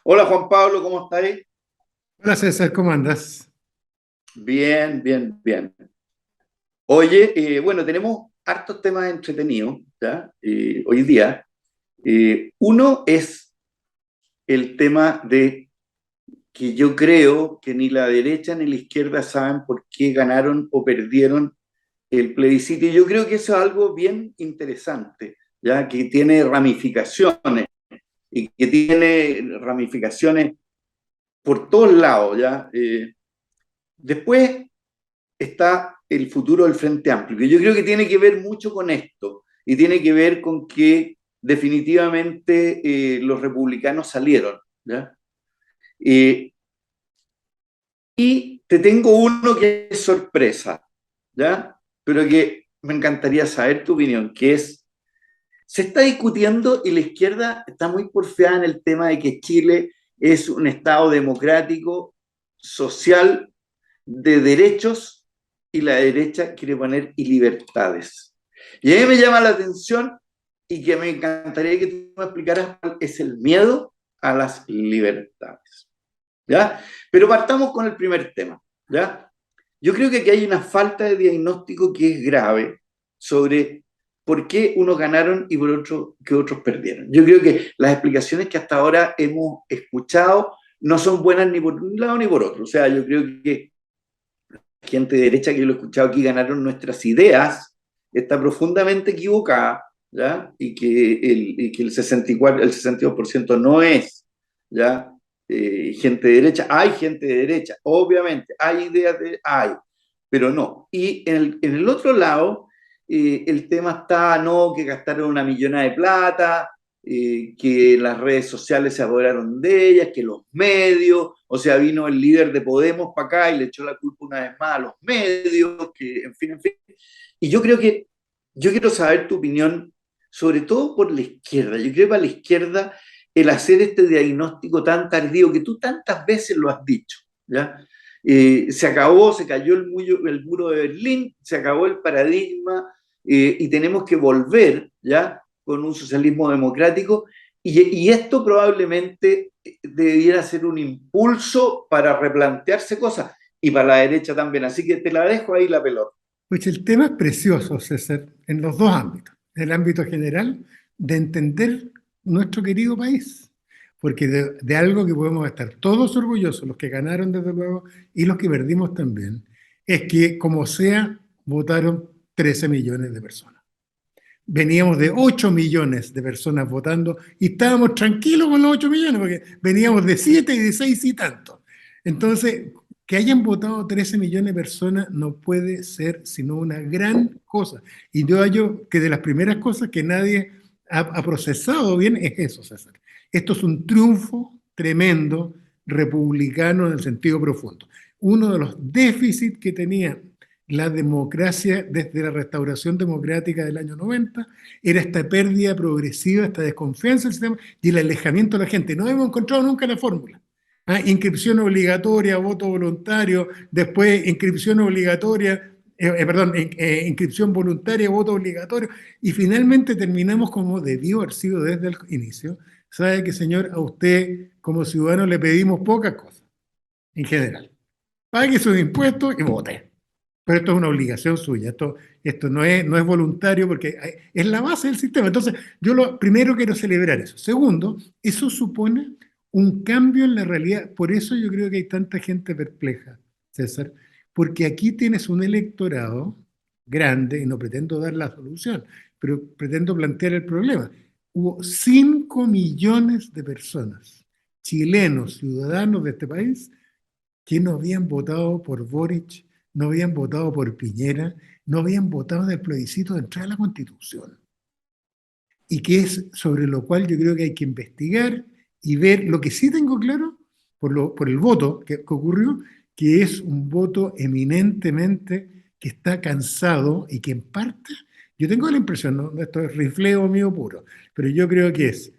Hola Juan Pablo, ¿cómo estáis? Hola César, ¿cómo andas? Bien, bien, bien. Oye, bueno, tenemos hartos temas entretenidos, ¿ya? Hoy día. Uno es el tema de que yo creo que ni la derecha ni la izquierda saben por qué ganaron o perdieron el plebiscito. Y yo creo que eso es algo bien interesante, ¿ya? Que tiene ramificaciones y que tiene ramificaciones por todos lados, ¿ya? Después está el futuro del Frente Amplio, que yo creo que tiene que ver mucho con esto y tiene que ver con que definitivamente los republicanos salieron, ¿ya? Eh, y te tengo uno que es sorpresa, ¿ya? Pero que me encantaría saber tu opinión, que es, se está discutiendo y la izquierda está muy porfiada en el tema de que Chile es un Estado democrático, social, de derechos y la derecha quiere poner y libertades. Y a mí me llama la atención y que me encantaría que tú me explicaras cuál es el miedo a las libertades. ¿Ya? Pero partamos con el primer tema. ¿Ya? Yo creo que aquí hay una falta de diagnóstico que es grave sobre por qué unos ganaron y por otro que otros perdieron. Yo creo que las explicaciones que hasta ahora hemos escuchado no son buenas ni por un lado ni por otro. O sea, yo creo que gente de derecha que yo lo he escuchado aquí ganaron nuestras ideas, está profundamente equivocada, ¿ya? Y que el 64, el 62% no es, ¿ya? Gente de derecha, hay gente de derecha, obviamente, hay ideas de, hay, pero no. Y en el otro lado, el tema está, no, que gastaron una millonada de plata, que las redes sociales se apoderaron de ellas, que los medios, o sea, vino el líder de Podemos para acá y le echó la culpa una vez más a los medios, que en fin, en fin. Y yo creo que, yo quiero saber tu opinión, sobre todo por la izquierda. Yo creo que para la izquierda el hacer este diagnóstico tan tardío que tú tantas veces lo has dicho, ¿ya? Se acabó, se cayó el muro de Berlín, se acabó el paradigma y tenemos que volver, ¿ya? Con un socialismo democrático y esto probablemente debiera ser un impulso para replantearse cosas y para la derecha también. Así que te la dejo ahí la pelota. Pues el tema es precioso, César, en los dos ámbitos. En el ámbito general, de entender nuestro querido país, porque de algo que podemos estar todos orgullosos, los que ganaron desde luego y los que perdimos también, es que como sea, votaron 13 millones de personas. Veníamos de 8 millones de personas votando y estábamos tranquilos con los 8 millones porque veníamos de 7 y de 6 y tanto. Entonces, que hayan votado 13 millones de personas no puede ser sino una gran cosa. Y yo hallo que de las primeras cosas que nadie ha procesado bien es eso, César. Esto es un triunfo tremendo republicano en el sentido profundo. Uno de los déficits que tenía la democracia desde la restauración democrática del año 90 era esta pérdida progresiva, esta desconfianza del sistema y el alejamiento de la gente. No hemos encontrado nunca la fórmula. Inscripción obligatoria, voto voluntario, después inscripción obligatoria, perdón, inscripción voluntaria, voto obligatorio, y finalmente terminamos como debió haber sido desde el inicio. Sabe que, señor, a usted como ciudadano le pedimos pocas cosas, en general. Pague sus impuestos y vote. Pero esto es una obligación suya, esto no es voluntario porque es la base del sistema. Entonces, yo lo primero quiero celebrar eso. Segundo, eso supone un cambio en la realidad. Por eso yo creo que hay tanta gente perpleja, César, porque aquí tienes un electorado grande, y no pretendo dar la solución, pero pretendo plantear el problema. Hubo 5 millones de personas, chilenos, ciudadanos de este país, que no habían votado por Boric, no habían votado por Piñera, no habían votado en el plebiscito de entrar a la Constitución. Y que es sobre lo cual yo creo que hay que investigar y ver. Lo que sí tengo claro, por el voto que ocurrió, que es un voto eminentemente que está cansado y que en parte, yo tengo la impresión, ¿no? Esto es rifleo mío puro, pero yo creo que es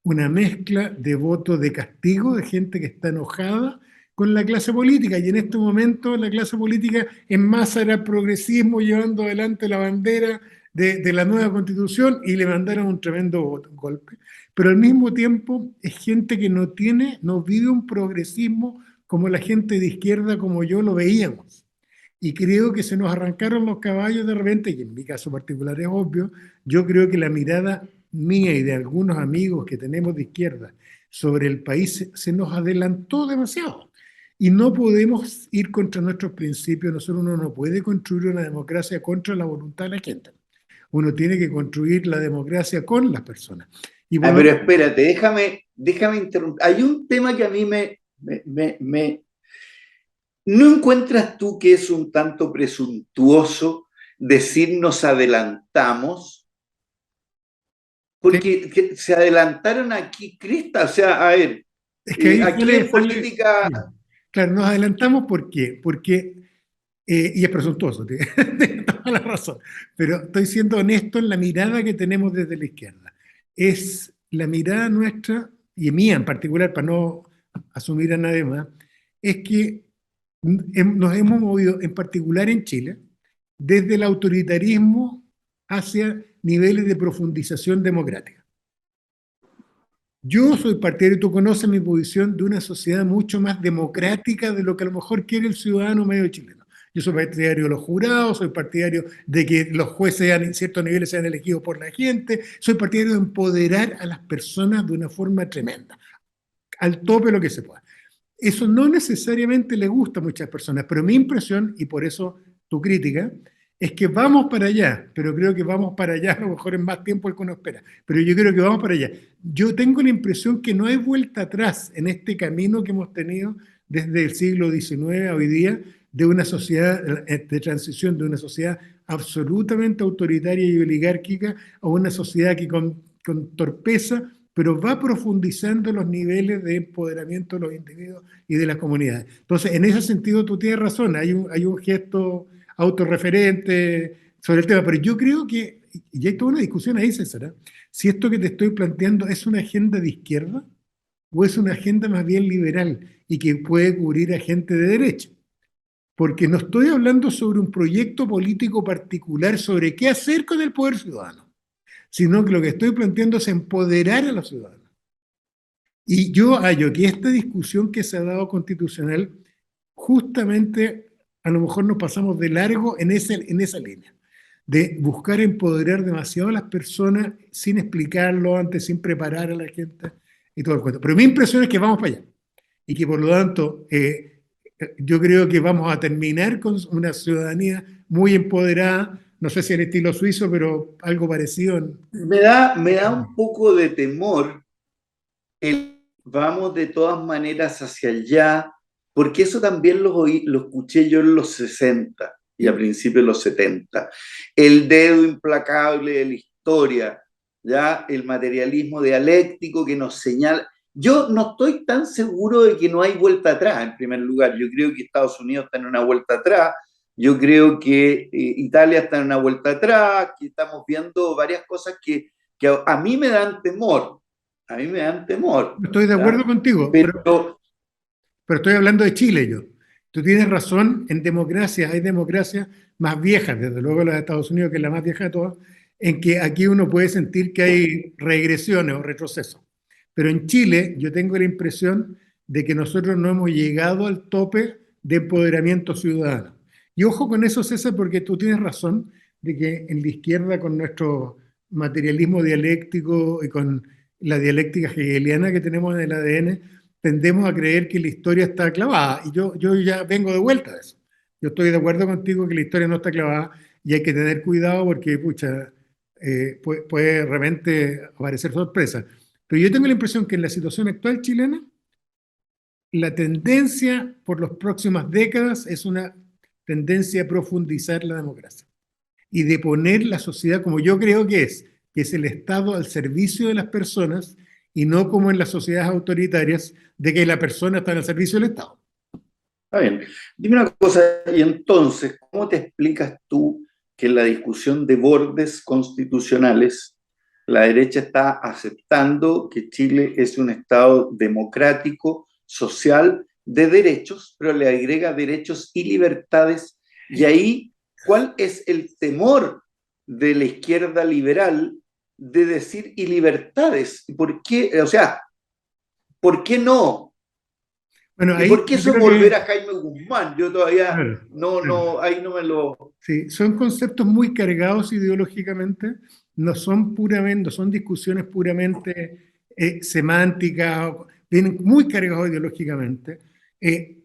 una mezcla de votos de castigo, de gente que está enojada con la clase política, y en este momento la clase política en masa era el progresismo llevando adelante la bandera de la nueva constitución y le mandaron un tremendo golpe. Pero al mismo tiempo es gente que no vive un progresismo como la gente de izquierda, como yo lo veíamos. Y creo que se nos arrancaron los caballos de repente, y en mi caso particular es obvio. Yo creo que la mirada mía y de algunos amigos que tenemos de izquierda sobre el país se nos adelantó demasiado. Y no podemos ir contra nuestros principios. Uno no puede construir una democracia contra la voluntad de la gente. Uno tiene que construir la democracia con las personas. Y Ah, bueno, pero espérate, déjame interrumpir. Hay un tema que a mí ¿No encuentras tú que es un tanto presuntuoso decir nos adelantamos? sí, Porque se adelantaron aquí, Crista. O sea, a ver, es que ahí aquí en política. sí. Claro, nos adelantamos ¿por qué? Porque, y es presuntuoso, tienes toda la razón, pero estoy siendo honesto en la mirada que tenemos desde la izquierda. Es la mirada nuestra, y mía en particular, para no asumir a nadie más, es que nos hemos movido, en particular en Chile, desde el autoritarismo hacia niveles de profundización democrática. Yo soy partidario, tú conoces mi posición, de una sociedad mucho más democrática de lo que a lo mejor quiere el ciudadano medio chileno. Yo soy partidario de los jurados, soy partidario de que los jueces en ciertos niveles sean elegidos por la gente, soy partidario de empoderar a las personas de una forma tremenda, al tope lo que se pueda. Eso no necesariamente le gusta a muchas personas, pero mi impresión, y por eso tu crítica, es que vamos para allá, pero creo que vamos para allá a lo mejor en más tiempo del que uno espera, pero yo creo que vamos para allá. Yo tengo la impresión que no hay vuelta atrás en este camino que hemos tenido desde el siglo XIX a hoy día, de una sociedad de transición, de una sociedad absolutamente autoritaria y oligárquica a una sociedad que con torpeza pero va profundizando los niveles de empoderamiento de los individuos y de las comunidades. Entonces, en ese sentido, tú tienes razón, hay un gesto autorreferente sobre el tema, pero yo creo que, y hay toda una discusión ahí, César, ¿eh? Si esto que te estoy planteando es una agenda de izquierda o es una agenda más bien liberal y que puede cubrir a gente de derecha. Porque no estoy hablando sobre un proyecto político particular sobre qué hacer con el poder ciudadano, sino que lo que estoy planteando es empoderar a los ciudadanos. Y yo hallo que esta discusión que se ha dado constitucional, justamente a lo mejor nos pasamos de largo en esa línea, de buscar empoderar demasiado a las personas sin explicarlo antes, sin preparar a la gente y todo el cuento. Pero mi impresión es que vamos para allá y que por lo tanto yo creo que vamos a terminar con una ciudadanía muy empoderada, no sé si al estilo suizo, pero algo parecido. Me da un poco de temor el vamos de todas maneras hacia allá, porque eso también lo escuché yo en los 60 y a principios de los 70. El dedo implacable de la historia, ya el materialismo dialéctico que nos señala. Yo no estoy tan seguro de que no hay vuelta atrás, en primer lugar. Yo creo que Estados Unidos está en una vuelta atrás, yo creo que Italia está en una vuelta atrás, que estamos viendo varias cosas que a mí me dan temor, a mí me dan temor, Estoy de acuerdo ¿ya? contigo, Pero, pero estoy hablando de Chile yo. Tú tienes razón, en democracias hay democracias más viejas, desde luego la de Estados Unidos, que es la más vieja de todas, en que aquí uno puede sentir que hay regresiones o retrocesos. Pero en Chile yo tengo la impresión de que nosotros no hemos llegado al tope de empoderamiento ciudadano. Y ojo con eso, César, porque tú tienes razón de que en la izquierda, con nuestro materialismo dialéctico y con la dialéctica hegeliana que tenemos en el ADN, tendemos a creer que la historia está clavada. Y yo ya vengo de vuelta de eso. Yo estoy de acuerdo contigo que la historia no está clavada y hay que tener cuidado porque, pucha, puede de repente aparecer sorpresa. Pero yo tengo la impresión que en la situación actual chilena, la tendencia por las próximas décadas es una tendencia a profundizar la democracia y de poner la sociedad como yo creo que es el Estado al servicio de las personas y no como en las sociedades autoritarias de que la persona está al servicio del Estado. está bien, dime una cosa, y entonces, ¿cómo te explicas tú que en la discusión de bordes constitucionales la derecha está aceptando que Chile es un Estado democrático, social, de derechos, pero le agrega derechos y libertades? Y ahí, ¿cuál es el temor de la izquierda liberal de decir y libertades. ¿Por qué? O sea, ¿por qué no? Bueno, ¿Y ahí por qué yo eso creo volver a que, Jaime Guzmán? Yo todavía claro, claro. no, ahí no me lo... Sí, son conceptos muy cargados ideológicamente, no son discusiones puramente semánticas, vienen muy cargados ideológicamente.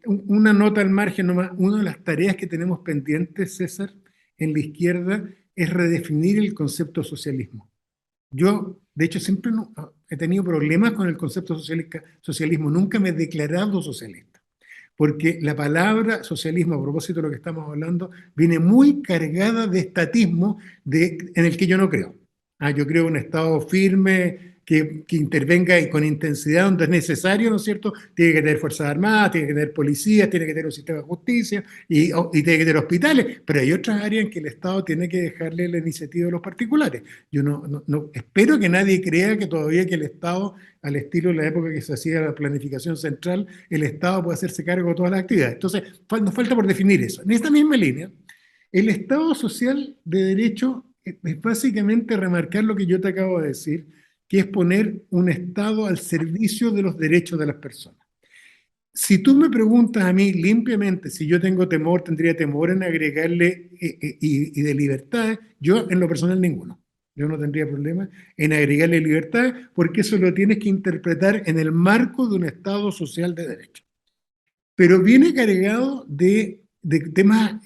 Una nota al margen nomás, una de las tareas que tenemos pendientes, César, en la izquierda, es redefinir el concepto socialismo. Yo, de hecho, siempre he tenido problemas con el concepto socialismo, nunca me he declarado socialista, porque la palabra socialismo, a propósito de lo que estamos hablando, viene muy cargada de estatismo en el que yo no creo. Yo creo un Estado firme que intervenga y con intensidad donde es necesario, ¿no es cierto? Tiene que tener Fuerzas Armadas, tiene que tener policías, tiene que tener un sistema de justicia y tiene que tener hospitales, pero hay otras áreas en que el Estado tiene que dejarle la iniciativa a los particulares. Yo espero que nadie crea que todavía que el Estado, al estilo de la época que se hacía la planificación central, el Estado puede hacerse cargo de todas las actividades. Entonces, nos falta por definir eso. En esta misma línea, el Estado social de derecho es básicamente remarcar lo que yo te acabo de decir, que es poner un Estado al servicio de los derechos de las personas. Si tú me preguntas a mí limpiamente si yo tengo temor, tendría temor en agregarle y de libertad, yo en lo personal ninguno. Yo no tendría problema en agregarle libertad porque eso lo tienes que interpretar en el marco de un Estado social de derecho. Pero viene cargado de temas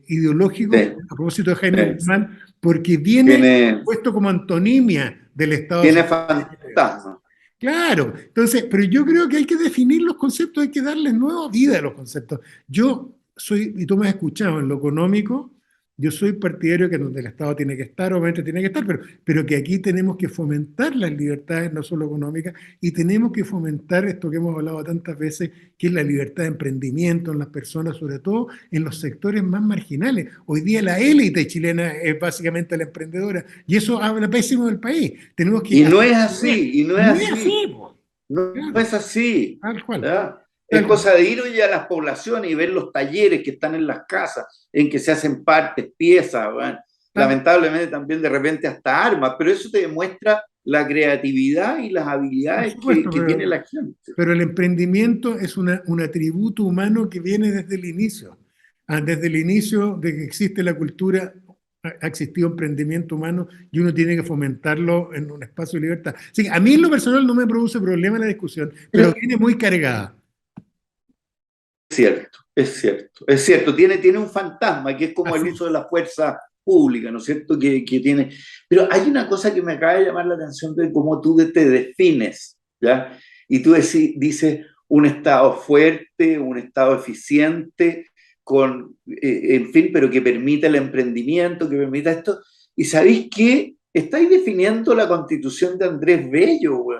ideológicos, Sí, a propósito de Jaime sí. Guzmán, porque viene Tiene, puesto como antonimia del Estado tiene social. fantasma. Claro, entonces, pero yo creo que hay que definir los conceptos, hay que darles nueva vida a los conceptos. Yo soy, y tú me has escuchado, en lo económico, yo soy partidario que donde el Estado tiene que estar, obviamente tiene que estar, pero que aquí tenemos que fomentar las libertades, no solo económicas, y tenemos que fomentar esto que hemos hablado tantas veces, que es la libertad de emprendimiento en las personas, sobre todo en los sectores más marginales. Hoy día la élite chilena es básicamente la emprendedora, y eso habla pésimo del país. Tenemos que Y no hacer es bien. así, y no es Y no es así. así, po. No Claro, es así. tal cual, ¿Ya? Es tal cual. cosa de ir hoy a las poblaciones y ver los talleres que están en las casas, en que se hacen partes, piezas, ¿verdad? tal- Lamentablemente también de repente hasta armas, pero eso te demuestra la creatividad y las por habilidades supuesto, que tiene la gente. pero el emprendimiento es un atributo humano que viene desde el inicio. Desde el inicio de que existe la cultura, ha existido emprendimiento humano y uno tiene que fomentarlo en un espacio de libertad. Así que a mí en lo personal no me produce problema la discusión, pero Es viene muy cargada. cierto, es cierto, es cierto. Tiene un fantasma que es como el Así uso de es. la fuerza pública, ¿no es cierto? Que tiene. Pero hay una cosa que me acaba de llamar la atención de cómo tú te defines, ¿ya? Y tú dices un Estado fuerte, un Estado eficiente, en fin, pero que permita el emprendimiento, que permita esto. ¿Y sabéis qué? Estáis definiendo la constitución de Andrés Bello, güey.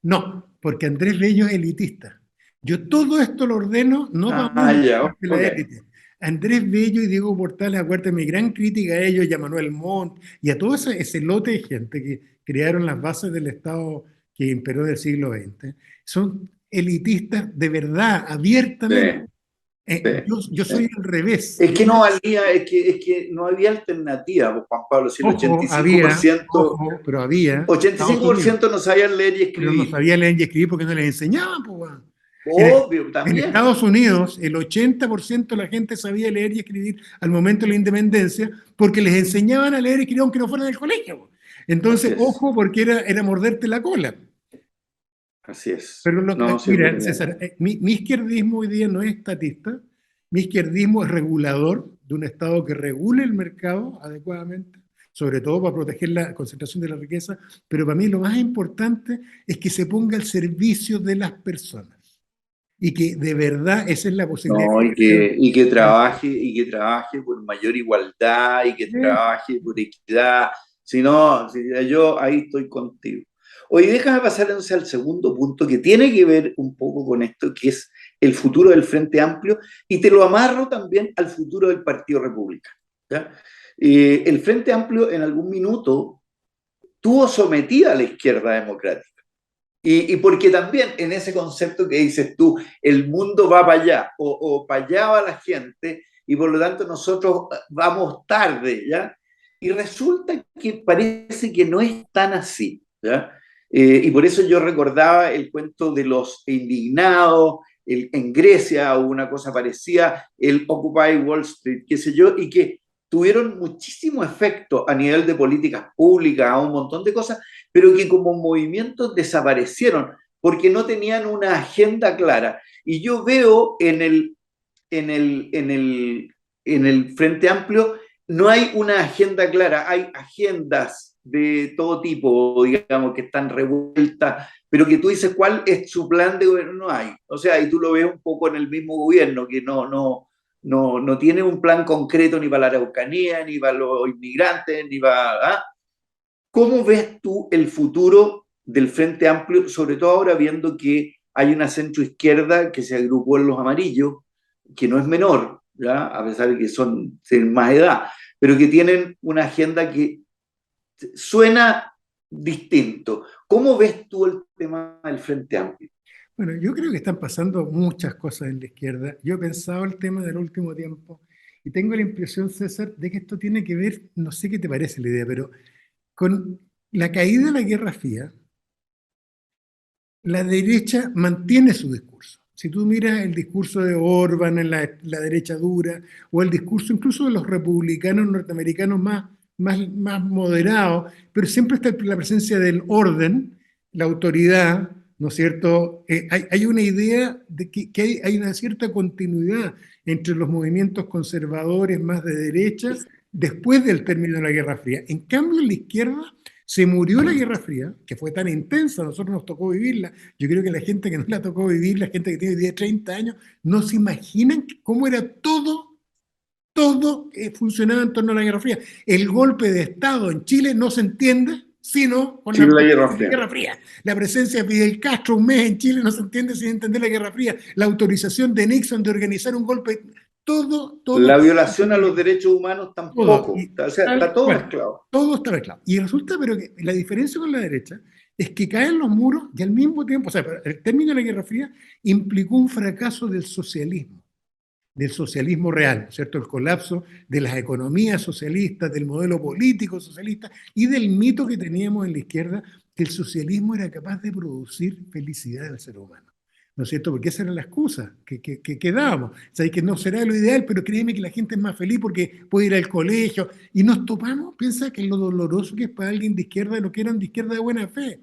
No, porque Andrés Bello es elitista. Yo todo esto lo ordeno no para Ah, uno, ya, de la ok. élite. Andrés Bello y Diego Portales, acuérdate, mi gran crítica a ellos y a Manuel Montt y a todo ese lote de gente que crearon las bases del Estado que imperó del siglo XX, son elitistas de verdad, Sí, abiertamente. sí, Yo sí. soy al revés. Es que no valía, es que no había alternativa, pues, Juan Pablo, si el Ojo, 85%, pero había ochenta y Estados cinco por Unidos, ciento no sabían leer y pero no escribir. sabía leer y escribir porque no les enseñaban, pues, weón. Obvio, En también. Estados Unidos, el 80% de la gente sabía leer y escribir al momento de la independencia porque les enseñaban a leer y escribir aunque no fueran del colegio. Así Entonces, es, ojo, porque era morderte la cola. así es. Pero No, sí es mira, verdad. César, mi izquierdismo hoy día no es estatista, mi izquierdismo es regulador de un Estado que regule el mercado adecuadamente, sobre todo para proteger la concentración de la riqueza, pero para mí lo más importante es que se ponga al servicio de las personas y que de verdad esa es la posibilidad No, de creación. y que trabaje por mayor igualdad y que Eso. trabaje por equidad. Si no, yo ahí estoy contigo. Oye, déjame pasar entonces al segundo punto que tiene que ver un poco con esto, que es el futuro del Frente Amplio, y te lo amarro también al futuro del Partido Republicano. ¿Ya? El Frente Amplio en algún minuto tuvo sometida a la izquierda democrática. Y porque también en ese concepto que dices tú, el mundo va para allá, o para allá va la gente, y por lo tanto nosotros vamos tarde, ¿ya? Y resulta que parece que no es tan así, ¿ya? Y por eso yo recordaba el cuento de los indignados, en Grecia hubo una cosa parecida, el Occupy Wall Street, qué sé yo, y que tuvieron muchísimo efecto a nivel de políticas públicas, a un montón de cosas, pero que como movimientos desaparecieron porque no tenían una agenda clara. Y yo veo en el, en el, en el Frente Amplio no hay una agenda clara, hay agendas de todo tipo, digamos, que están revueltas, pero que tú dices cuál es su plan de gobierno, no hay. O sea, y tú lo ves un poco en el mismo gobierno, que no tiene un plan concreto ni para la Araucanía, ni para los inmigrantes, ni para... ¿ah? ¿Cómo ves tú el futuro del Frente Amplio, sobre todo ahora viendo que hay una centroizquierda que se agrupó en los amarillos, que no es menor, ¿ya? A pesar de que son de más edad, pero que tienen una agenda que suena distinto? ¿Cómo ves tú el tema del Frente Amplio? Bueno, yo creo que están pasando muchas cosas en la izquierda. Yo he pensado el tema del último tiempo y tengo la impresión, César, de que esto tiene que ver, no sé qué te parece la idea, pero con la caída de la Guerra Fría, la derecha mantiene su discurso. Si tú miras el discurso de Orban en la derecha dura, o el discurso incluso de los republicanos norteamericanos más moderados, pero siempre está la presencia del orden, la autoridad, ¿no es cierto? Hay una idea de que hay una cierta continuidad entre los movimientos conservadores más de derecha después del término de la Guerra Fría. En cambio, en la izquierda se murió la Guerra Fría, que fue tan intensa, a nosotros nos tocó vivirla. Yo creo que la gente que no la tocó vivir, la gente que tiene 10, 30 años, no se imaginan cómo era todo funcionaba en torno a la Guerra Fría. El golpe de Estado en Chile no se entiende sino con Sí, la la Guerra presencia de la Fría. Guerra Fría. La presencia de Fidel Castro un mes en Chile no se entiende sin entender la Guerra Fría. La autorización de Nixon de organizar un golpe, todo La violación a los derechos humanos todo, tampoco. y O sea, está tal todo cual, mezclado. todo está mezclado. Y resulta, pero que la diferencia con la derecha es que caen los muros y al mismo tiempo, o sea, el término de la Guerra Fría implicó un fracaso del socialismo real, ¿cierto? El colapso de las economías socialistas, del modelo político socialista y del mito que teníamos en la izquierda, que el socialismo era capaz de producir felicidad al ser humano. ¿No es cierto? Porque esa era la excusa que dábamos. O sea, que no será lo ideal, pero créeme que la gente es más feliz porque puede ir al colegio. Y nos topamos, piensa que lo doloroso que es para alguien de izquierda, lo que eran de izquierda de buena fe.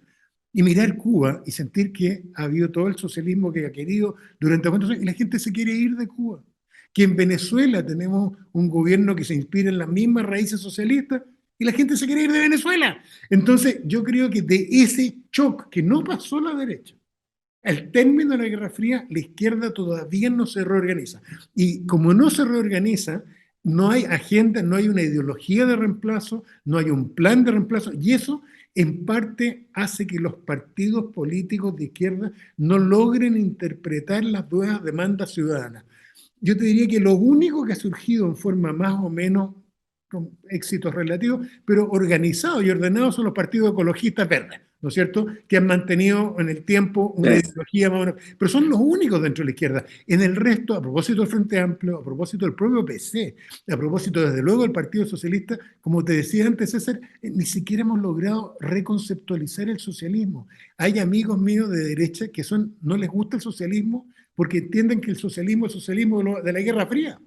Y mirar Cuba y sentir que ha habido todo el socialismo que ha querido durante muchos años y la gente se quiere ir de Cuba, que en Venezuela tenemos un gobierno que se inspira en las mismas raíces socialistas y la gente se quiere ir de Venezuela. Entonces, yo creo que de ese shock que no pasó la derecha, al término de la Guerra Fría, la izquierda todavía no se reorganiza. Y como no se reorganiza, no hay agenda, no hay una ideología de reemplazo, no hay un plan de reemplazo, y eso en parte hace que los partidos políticos de izquierda no logren interpretar las nuevas demandas ciudadanas. Yo te diría que lo único que ha surgido en forma más o menos con éxitos relativos, pero organizados y ordenados son los partidos ecologistas verdes, ¿no es cierto? Que han mantenido en el tiempo una Sí. ideología más o menos, pero son los únicos dentro de la izquierda. En el resto, a propósito del Frente Amplio, a propósito del propio PC, a propósito desde luego del Partido Socialista, como te decía antes, César, ni siquiera hemos logrado reconceptualizar el socialismo. Hay amigos míos de derecha que no les gusta el socialismo porque entienden que el socialismo es el socialismo de la Guerra Fría.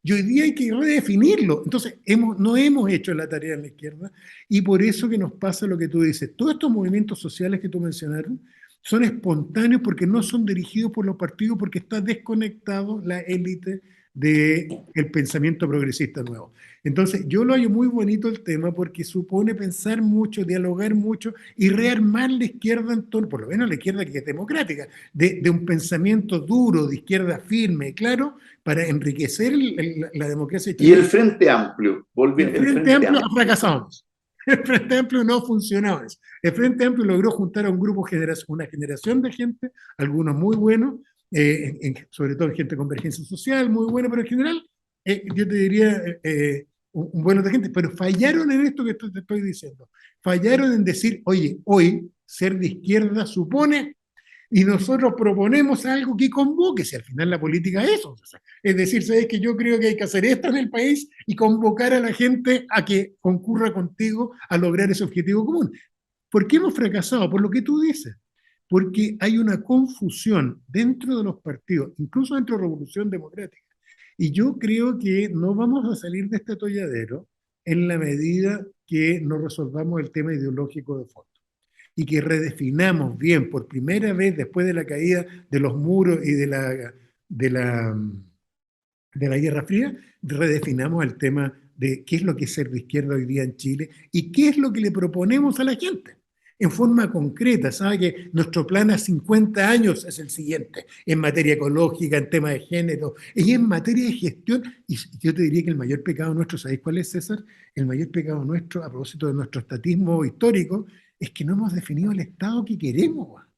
Y hoy día hay que redefinirlo. Entonces, no hemos hecho la tarea en la izquierda y por eso que nos pasa lo que tú dices. Todos estos movimientos sociales que tú mencionaron son espontáneos porque no son dirigidos por los partidos, porque está desconectado la élite del pensamiento progresista nuevo. Entonces, yo lo hallo muy bonito el tema porque supone pensar mucho, dialogar mucho y rearmar la izquierda en torno, por lo menos la izquierda que es democrática, de un pensamiento duro, de izquierda firme, claro, para enriquecer la democracia Y el chilena. Frente Amplio, El volviendo, el Frente Frente Amplio ha Amplio. fracasado. El Frente Amplio no funcionaba. El Frente Amplio logró juntar a un grupo, una generación de gente, algunos muy buenos, sobre todo gente de convergencia social, muy buena, pero en general, yo te diría, un buen de gente, pero fallaron en esto que te estoy diciendo. Fallaron en decir, oye, hoy ser de izquierda supone Y nosotros proponemos algo que convoque, si al final la política es eso. Es decir, ¿sabes que yo creo que hay que hacer esto en el país y convocar a la gente a que concurra contigo a lograr ese objetivo común? ¿Por qué hemos fracasado? Por lo que tú dices. Porque hay una confusión dentro de los partidos, incluso dentro de la Revolución Democrática. Y yo creo que no vamos a salir de este atolladero en la medida que no resolvamos el tema ideológico de fondo y que redefinamos bien por primera vez después de la caída de los muros y de la, de la Guerra Fría, redefinamos el tema de qué es lo que es ser de izquierda hoy día en Chile y qué es lo que le proponemos a la gente en forma concreta. Sabe que nuestro plan a 50 años es el siguiente, en materia ecológica, en tema de género, y en materia de gestión. Y yo te diría que el mayor pecado nuestro, ¿sabéis cuál es, César? El mayor pecado nuestro, a propósito de nuestro estatismo histórico, es que no hemos definido el Estado que queremos. Que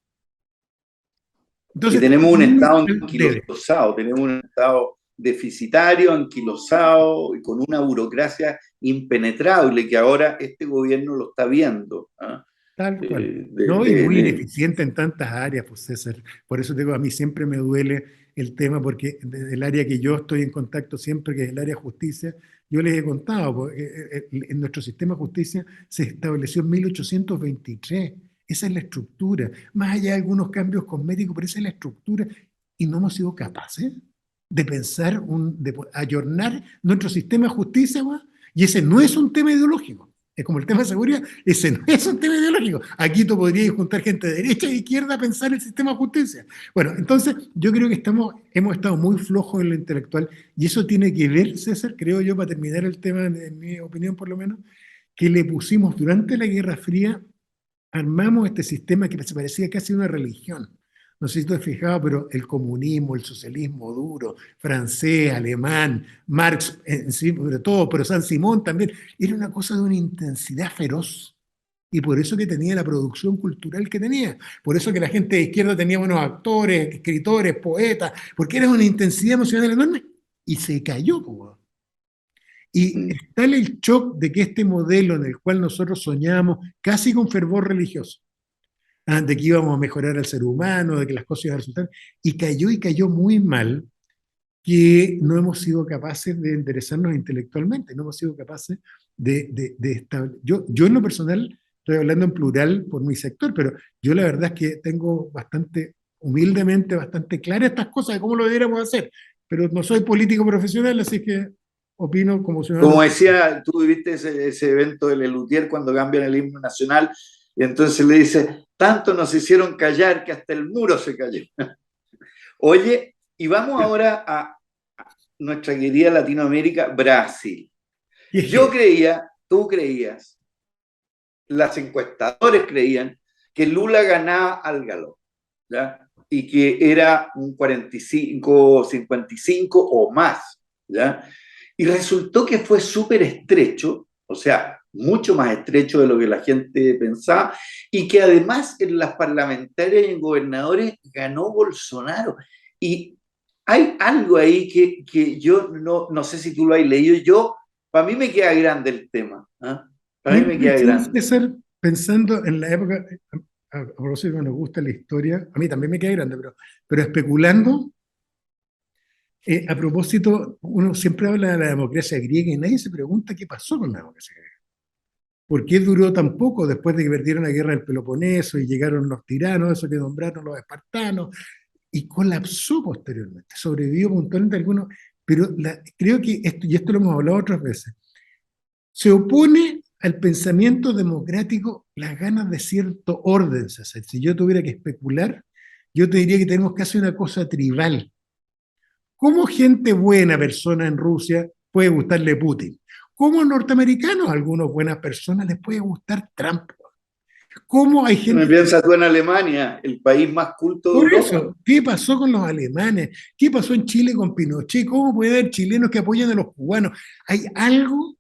Entonces tenemos estamos un muy Estado al debe. anquilosado, tenemos un Estado deficitario, anquilosado y con una burocracia impenetrable que ahora este gobierno lo está viendo. ¿Ah? Tal cual. Eh, de, No, y de, muy de, ineficiente en tantas áreas, pues César. Por eso digo, a mí siempre me duele el tema, porque del área que yo estoy en contacto siempre, que es el área de justicia, yo les he contado, pues, en nuestro sistema de justicia se estableció en 1823. Esa es la estructura. Más allá de algunos cambios cosméticos, pero esa es la estructura. Y no hemos sido capaces de pensar, de ayornar nuestro sistema de justicia, pues, y ese no es un tema ideológico. Es como el tema de seguridad, ese no es un tema ideológico. Aquí tú podrías juntar gente de derecha e izquierda a pensar el sistema de justicia. Bueno, entonces yo creo que hemos estado muy flojos en lo intelectual y eso tiene que ver, César, creo yo, para terminar el tema, en mi opinión por lo menos, que le pusimos durante la Guerra Fría, armamos este sistema que se parecía casi a una religión. No sé si tú has fijado, pero el comunismo, el socialismo duro, francés, alemán, Marx, en sí, sobre todo, pero San Simón también, era una cosa de una intensidad feroz. Y por eso que tenía la producción cultural que tenía. Por eso que la gente de izquierda tenía buenos actores, escritores, poetas, porque era una intensidad emocional enorme. Y se cayó, po. Y es tal el shock de que este modelo en el cual nosotros soñamos casi con fervor religioso, de que íbamos a mejorar al ser humano, de que las cosas iban a resultar, y cayó muy mal, que no hemos sido capaces de enderezarnos intelectualmente, no hemos sido capaces de establecer. Yo en lo personal, estoy hablando en plural por mi sector, pero yo la verdad es que tengo bastante, humildemente, bastante claras estas cosas de cómo lo deberíamos hacer, pero no soy político profesional, así que opino como ciudadano. Como decía, tú viviste ese evento de Lelutier cuando cambian el himno nacional y entonces le dice, tanto nos hicieron callar que hasta el muro se cayó. Oye, y vamos ahora a nuestra querida Latinoamérica, Brasil. Yo creía, tú creías, las encuestadores creían que Lula ganaba al galope, ¿ya? Y que era un 45, 55 o más, ¿ya? Y resultó que fue súper estrecho, o sea, mucho más estrecho de lo que la gente pensaba, y que además en las parlamentarias y en gobernadores ganó Bolsonaro. Y hay algo ahí que yo no sé si tú lo has leído, yo, para mí me queda grande el tema, ¿eh? Para mí Mira, me queda ¿sabes, grande. César? Pensando en la época, a propósito, nos gusta la historia, a mí también me queda grande, pero especulando, a propósito, uno siempre habla de la democracia griega y nadie se pregunta qué pasó con la democracia griega. ¿Por qué duró tan poco después de que perdieron la guerra del Peloponeso y llegaron los tiranos, eso que nombraron los espartanos, y colapsó posteriormente? Sobrevivió puntualmente algunos, pero creo que esto, y esto lo hemos hablado otras veces, se opone al pensamiento democrático las ganas de cierto orden, César. Si yo tuviera que especular, yo te diría que tenemos casi una cosa tribal. ¿Cómo gente buena persona en Rusia puede gustarle Putin? ¿Cómo norteamericanos, algunas buenas personas, les puede gustar Trump? ¿Cómo hay Me gente... piensa tú en Alemania, el país más culto de Por Europa. eso, ¿qué pasó con los alemanes? ¿Qué pasó en Chile con Pinochet? ¿Cómo puede haber chilenos que apoyan a los cubanos? Hay algo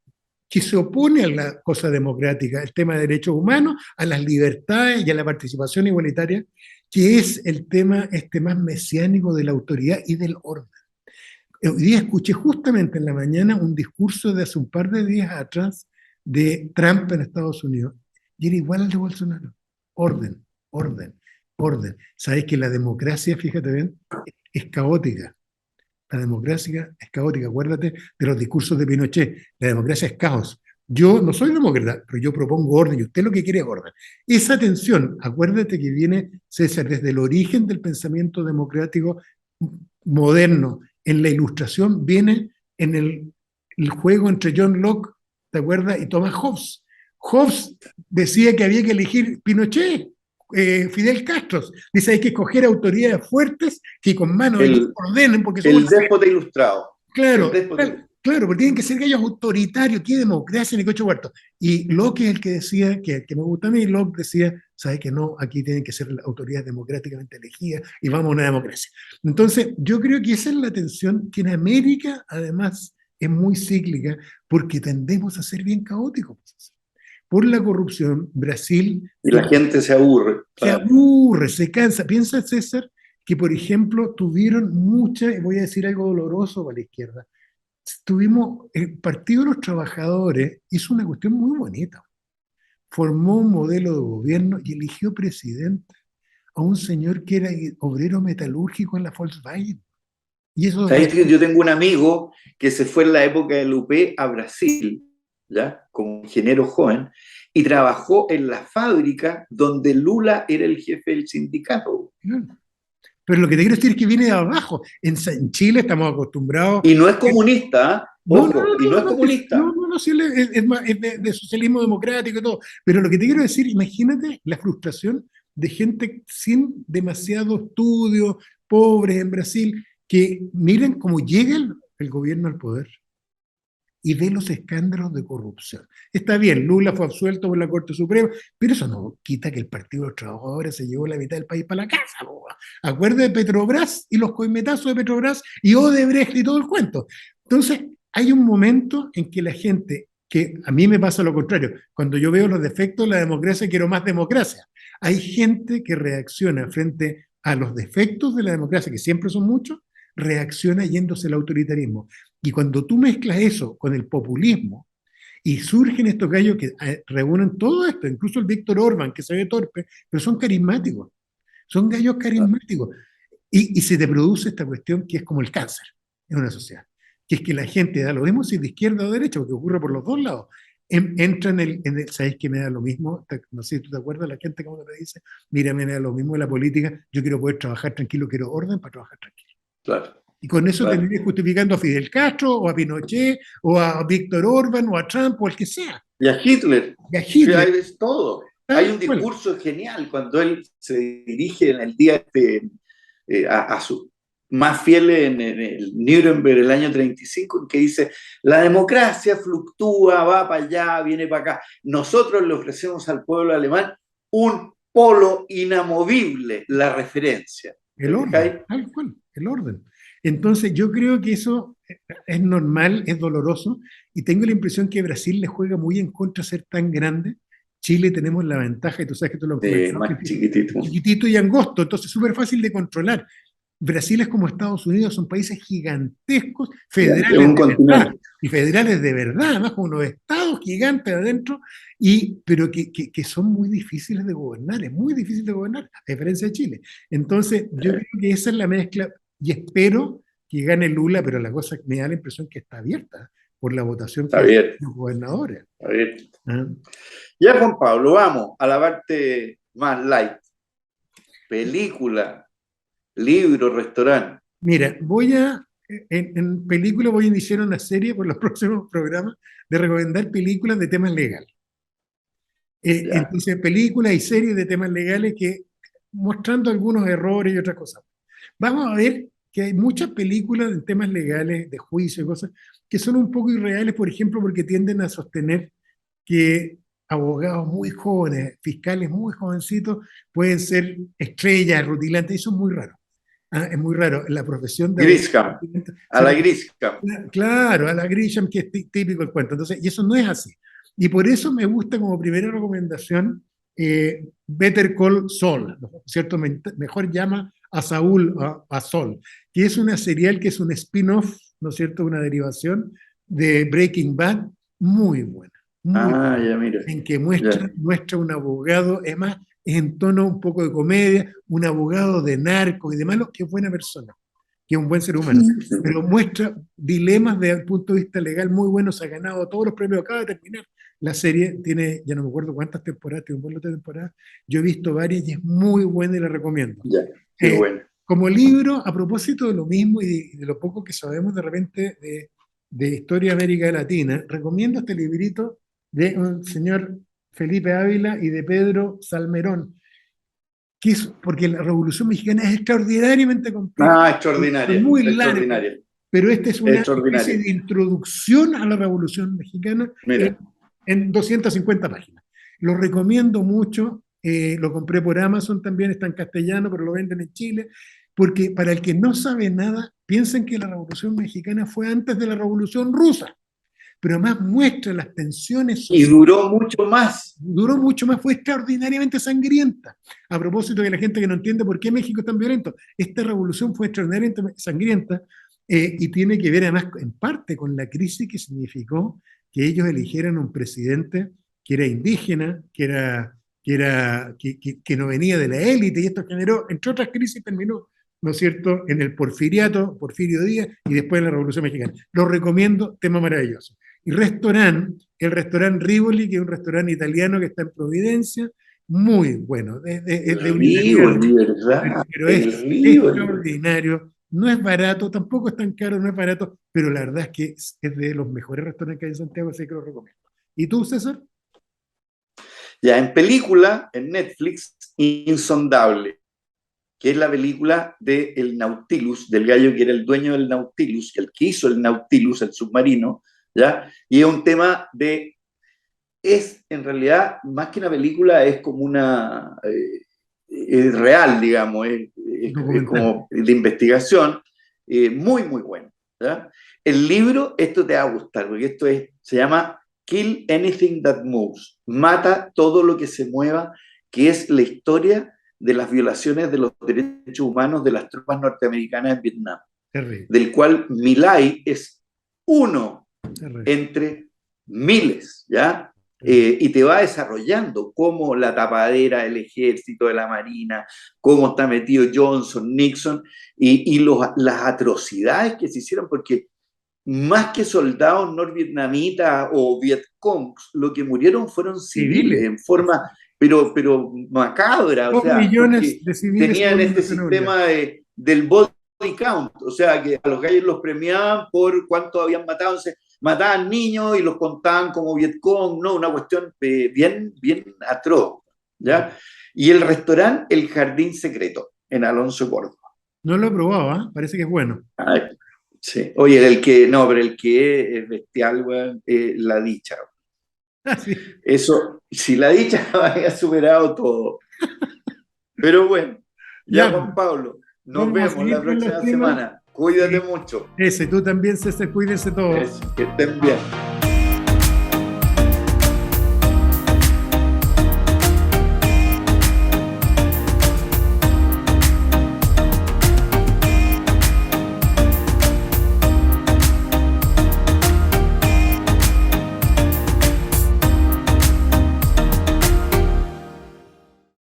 que se opone a la cosa democrática, el tema de derechos humanos, a las libertades y a la participación igualitaria, que es el tema más mesiánico de la autoridad y del orden. Hoy día escuché justamente en la mañana un discurso de hace un par de días atrás de Trump en Estados Unidos, y era igual al de Bolsonaro. Orden, orden. orden. Sabes que la democracia, fíjate bien, es caótica. La democracia es caótica. Acuérdate de los discursos de Pinochet. La democracia es caos. Yo no soy demócrata, pero yo propongo orden y usted lo que quiere es orden. Esa tensión, acuérdate que viene, César, desde el origen del pensamiento democrático moderno. En la Ilustración viene en el juego entre John Locke, ¿te acuerdas? Y Thomas Hobbes. Hobbes decía que había que elegir Pinochet, Fidel Castro. Dice, hay que escoger autoridades fuertes que con mano de El, ordenen, porque somos... el déspota ilustrado. El Claro, déspota ilustrado. claro, porque tienen que ser gallos autoritarios, qué democracia ni coche huerto. Y Locke es el que decía, que me gusta a mí, Locke decía, ¿sabes que no? Aquí tienen que ser autoridades democráticamente elegidas y vamos a una democracia. Entonces, yo creo que esa es la tensión que en América, además, es muy cíclica, porque tendemos a ser bien caóticos. Por la corrupción, Brasil Y la gente se aburre. se Claro. aburre, se cansa. Piensa, César, que por ejemplo tuvieron mucha, voy a decir algo doloroso para la izquierda, tuvimos, el Partido de los Trabajadores hizo una cuestión muy bonita, formó un modelo de gobierno y eligió presidente a un señor que era obrero metalúrgico en la Volkswagen. Y eso ¿Sabes que yo tengo un amigo que se fue en la época del UP a Brasil, ¿ya? Como ingeniero joven, y trabajó en la fábrica donde Lula era el jefe del sindicato. Pero lo que te quiero decir es que viene de abajo. En Chile estamos acostumbrados. Y no es comunista, ¿eh? No, no, Ojo, y no es comunista. no, sí, es de socialismo democrático y todo. Pero lo que te quiero decir, imagínate la frustración de gente sin demasiado estudio, pobres en Brasil, que miren cómo llega el gobierno al poder y ve los escándalos de corrupción. Está bien, Lula fue absuelto por la Corte Suprema, pero eso no quita que el Partido de los Trabajadores se llevó la mitad del país para la casa. Acuerde de Petrobras y los coimetazos de Petrobras y Odebrecht y todo el cuento. Entonces, hay un momento en que la gente, que a mí me pasa lo contrario, cuando yo veo los defectos de la democracia, quiero más democracia. Hay gente que reacciona frente a los defectos de la democracia, que siempre son muchos, reacciona yéndose al autoritarismo. Y cuando tú mezclas eso con el populismo, y surgen estos gallos que reúnen todo esto, incluso el Víctor Orbán, que se ve torpe, pero son carismáticos, son gallos carismáticos. Y se te produce esta cuestión que es como el cáncer en una sociedad, que es que la gente da lo mismo si de izquierda o de derecha, porque ocurre por los dos lados. Entra ¿sabes qué me da lo mismo? No sé si tú te acuerdas, la gente como te dice, mira, me da lo mismo de la política, yo quiero poder trabajar tranquilo, quiero orden para trabajar tranquilo. Claro. Y con eso Claro. terminé justificando a Fidel Castro, o a Pinochet, o a Víctor Orbán, o a Trump, o al que sea. Y a Hitler. Y a Hitler. Es todo. Hay un discurso genial cuando él se dirige en el día a sus más fieles en el Nuremberg el año 35, que dice, la democracia fluctúa, va para allá, viene para acá. Nosotros le ofrecemos al pueblo alemán un polo inamovible, la referencia. El orden, tal cual, el orden. Entonces yo creo que eso es normal, es doloroso, y tengo la impresión que Brasil le juega muy en contra ser tan grande. Chile tenemos la ventaja, y tú sabes que tú lo has más chiquitito. Chiquitito y angosto, entonces súper fácil de controlar. Brasil es como Estados Unidos, son países gigantescos, federales de verdad, y federales de verdad, además con unos estados gigantes adentro, pero que son muy difíciles de gobernar, es muy difícil de gobernar, a diferencia de Chile. Entonces, yo creo que esa es la mezcla, y espero que gane Lula, pero la cosa me da la impresión que está abierta por la votación que de los gobernadores. Está bien. Ya, Juan Pablo, vamos a la parte más light. Película, libro, restaurante. Mira, en película voy a iniciar una serie por los próximos programas de recomendar películas de temas legales. Entonces, películas y series de temas legales que mostrando algunos errores y otras cosas. Vamos a ver que hay muchas películas de temas legales, de juicio y cosas, que son un poco irreales, por ejemplo, porque tienden a sostener que abogados muy jóvenes, fiscales muy jovencitos, pueden ser estrellas, rutilantes, y eso es muy raro. Es muy raro. La profesión de Grisham, a la Grisham. Claro, a la Grisham, que es típico el cuento. Entonces, y eso no es así. Y por eso me gusta como primera recomendación Better Call Saul, ¿no? ¿Cierto? Mejor llama a Saúl, a Saul, que es una serial que es un spin-off, ¿no es cierto? Una derivación de Breaking Bad, muy buena. Muy buena, ya mira. en que muestra un abogado, es más, es en tono un poco de comedia, un abogado de narcos y de malos que es buena persona, que es un buen ser humano, pero muestra dilemas desde el punto de vista legal muy buenos, ha ganado todos los premios, acaba de terminar. La serie tiene, ya no me acuerdo cuántas temporadas, tiene un buen lote de temporadas, yo he visto varias y es muy buena y la recomiendo. Ya, qué bueno. Como libro, a propósito de lo mismo y de lo poco que sabemos de repente de historia de América Latina, recomiendo este librito de un señor Felipe Ávila y de Pedro Salmerón, que es, porque la Revolución Mexicana es extraordinariamente compleja, es Extraordinaria, muy largo, extraordinaria, pero esta es una especie extraordinaria. de introducción a la Revolución Mexicana Mira, en 250 páginas. Lo recomiendo mucho, lo compré por Amazon también, está en castellano, pero lo venden en Chile, porque para el que no sabe nada, piensen que la Revolución Mexicana fue antes de la Revolución Rusa, pero además muestra las tensiones y sociales. duró mucho más. Duró mucho más, fue extraordinariamente sangrienta. A propósito de la gente que no entiende por qué México es tan violento, esta revolución fue extraordinariamente sangrienta y tiene que ver además en parte con la crisis que significó que ellos eligieran un presidente que era indígena, que no venía de la élite, y esto generó, entre otras crisis, terminó, ¿no es cierto?, en el porfiriato, Porfirio Díaz, y después en la Revolución Mexicana. Lo recomiendo, tema maravilloso. Y el restaurante Rivoli, que es un restaurante italiano que está en Providencia, muy bueno, es de un italiano, Rivoli, ¿verdad? pero El es Rivoli. extraordinario, no es barato, tampoco es tan caro, no es barato, pero la verdad es que es de los mejores restaurantes que hay en Santiago, así que lo recomiendo. ¿Y tú, César? Ya en película, en Netflix, Insondable, que es la película de el Nautilus, del gallo que era el dueño del Nautilus, el que hizo el Nautilus, el submarino, ¿ya? Y es un tema es en realidad, más que una película, es como es real, digamos, es Documental. como de investigación, muy, muy bueno, ¿ya? El libro, esto te va a gustar, porque se llama Kill Anything That Moves, mata todo lo que se mueva, que es la historia de las violaciones de los derechos humanos de las tropas norteamericanas en Vietnam, Terrible, del cual My Lai es uno terrible, entre miles, ¿ya? terrible. Y te va desarrollando cómo la tapadera del ejército, de la marina, cómo está metido Johnson, Nixon, las atrocidades que se hicieron, porque más que soldados norvietnamitas o vietcongs, lo que murieron fueron civiles Civiles. en forma, pero macabra, o Dos sea, millones porque de civiles tenían según este Naciones Unidas. sistema del body count, o sea, que a los gallos los premiaban por cuánto habían matado, entonces mataban niños y los contaban como vietcong, ¿no? Una cuestión bien, bien atroz, ¿ya? Y el restaurante El Jardín Secreto, en Alonso Córdoba. No lo he probado, ¿eh? Parece que es bueno. Ay, sí. Oye, no, pero el que es bestial, weón, la dicha. Sí. Eso, si la dicha había superado todo. Pero bueno, ya Ya, Juan Pablo, nos vamos a vemos seguir la con los próxima temas. semana. Cuídate Y mucho. ese, tú también, César, cuídense todos. Eso, que estén bien.